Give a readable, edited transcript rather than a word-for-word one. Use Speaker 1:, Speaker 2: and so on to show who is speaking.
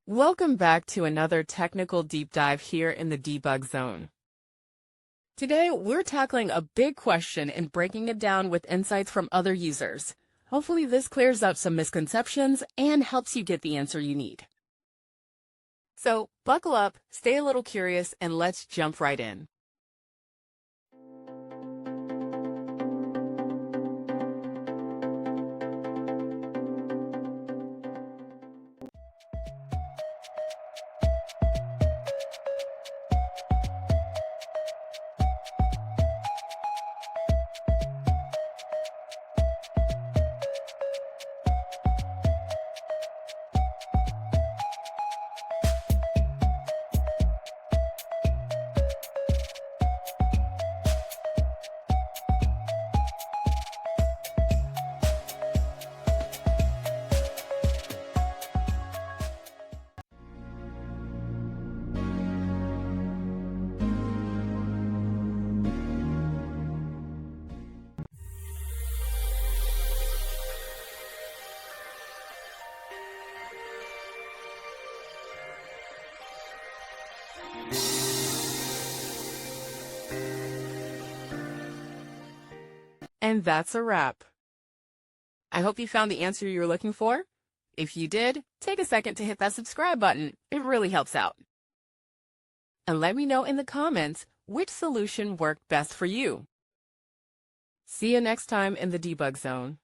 Speaker 1: Welcome back to another technical deep dive here in the debug zone. Today, we're tackling a big question and breaking it down with insights from other users. Hopefully this clears up some misconceptions and helps you get the answer you need. So buckle up, stay a little curious, and let's jump right in. And that's a wrap. I hope you found the answer you were looking for. If you did, take a second to hit that subscribe button. It really helps out. And let me know in the comments which solution worked best for you. See you next time in the debug zone.